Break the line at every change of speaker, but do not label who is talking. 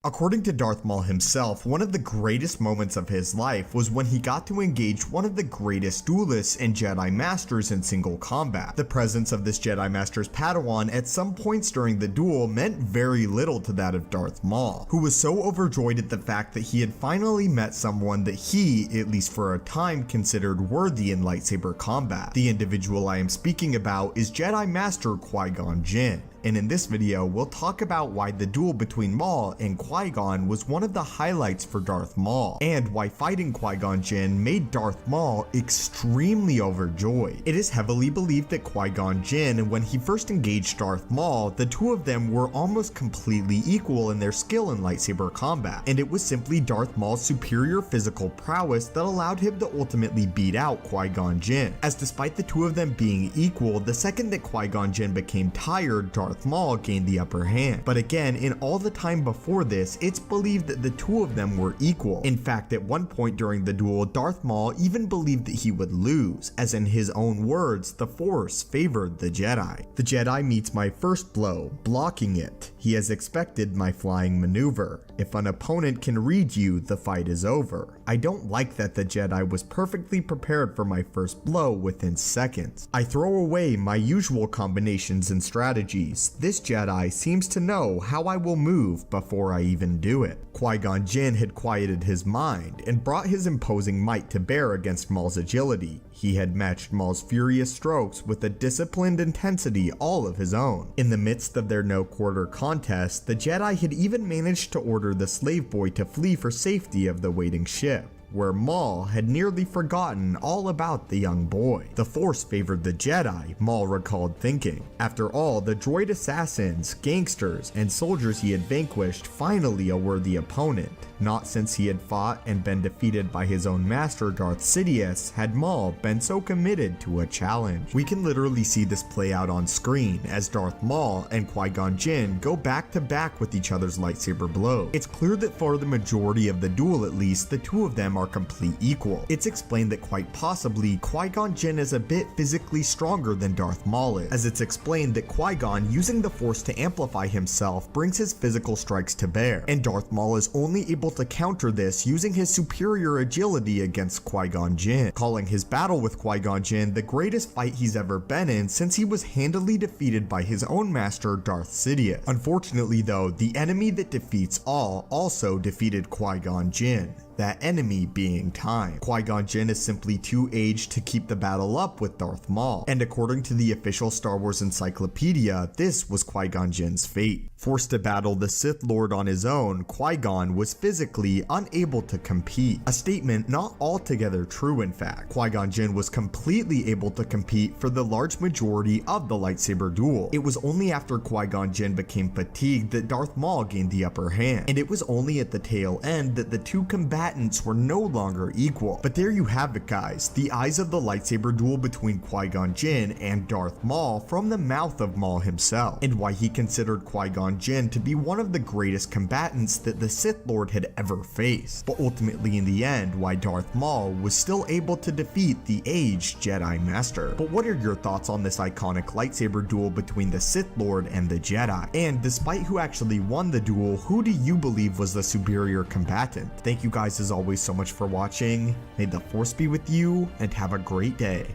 According to Darth Maul himself, one of the greatest moments of his life was when he got to engage one of the greatest duelists and Jedi Masters in single combat. The presence of this Jedi Master's Padawan at some points during the duel meant very little to that of Darth Maul, who was so overjoyed at the fact that he had finally met someone that he, at least for a time, considered worthy in lightsaber combat. The individual I am speaking about is Jedi Master Qui-Gon Jinn. And in this video, we'll talk about why the duel between Maul and Qui-Gon was one of the highlights for Darth Maul, and why fighting Qui-Gon Jinn made Darth Maul extremely overjoyed. It is heavily believed that Qui-Gon Jinn, when he first engaged Darth Maul, the two of them were almost completely equal in their skill in lightsaber combat, and it was simply Darth Maul's superior physical prowess that allowed him to ultimately beat out Qui-Gon Jinn. As despite the two of them being equal, the second that Qui-Gon Jinn became tired, Darth Maul gained the upper hand. But again, in all the time before this, it's believed that the two of them were equal. In fact, at one point during the duel, Darth Maul even believed that he would lose, as in his own words, the Force favored the Jedi. The Jedi meets my first blow, blocking it. He has expected my flying maneuver. If an opponent can read you, the fight is over. I don't like that the Jedi was perfectly prepared for my first blow within seconds. I throw away my usual combinations and strategies. This Jedi seems to know how I will move before I even do it. Qui-Gon Jinn had quieted his mind and brought his imposing might to bear against Maul's agility. He had matched Maul's furious strokes with a disciplined intensity all of his own. In the midst of their no-quarter contest, the Jedi had even managed to order the slave boy to flee for safety of the waiting ship, where Maul had nearly forgotten all about the young boy. The Force favored the Jedi, Maul recalled thinking. After all, the droid assassins, gangsters, and soldiers he had vanquished finally a worthy opponent. Not since he had fought and been defeated by his own master Darth Sidious had Maul been so committed to a challenge. We can literally see this play out on screen as Darth Maul and Qui-Gon Jinn go back to back with each other's lightsaber blows. It's clear that for the majority of the duel at least, the two of them are complete equal. It's explained that quite possibly Qui-Gon Jinn is a bit physically stronger than Darth Maul is, as it's explained that Qui-Gon, using the Force to amplify himself, brings his physical strikes to bear, and Darth Maul is only able to counter this using his superior agility against Qui-Gon Jinn, calling his battle with Qui-Gon Jinn the greatest fight he's ever been in since he was handily defeated by his own master Darth Sidious. Unfortunately though, the enemy that defeats all also defeated Qui-Gon Jinn, that enemy being time. Qui-Gon Jinn is simply too aged to keep the battle up with Darth Maul, and according to the official Star Wars encyclopedia, this was Qui-Gon Jinn's fate. Forced to battle the Sith Lord on his own, Qui-Gon was physically unable to compete. A statement not altogether true in fact. Qui-Gon Jinn was completely able to compete for the large majority of the lightsaber duel. It was only after Qui-Gon Jinn became fatigued that Darth Maul gained the upper hand, and it was only at the tail end that the two combatants were no longer equal. But there you have it guys, the eyes of the lightsaber duel between Qui-Gon Jinn and Darth Maul from the mouth of Maul himself, and why he considered Qui-Gon Jinn to be one of the greatest combatants that the Sith Lord had ever faced. But ultimately in the end, why Darth Maul was still able to defeat the aged Jedi Master. But what are your thoughts on this iconic lightsaber duel between the Sith Lord and the Jedi? And despite who actually won the duel, who do you believe was the superior combatant? Thank you guys as always so much for watching. May the Force be with you and have a great day.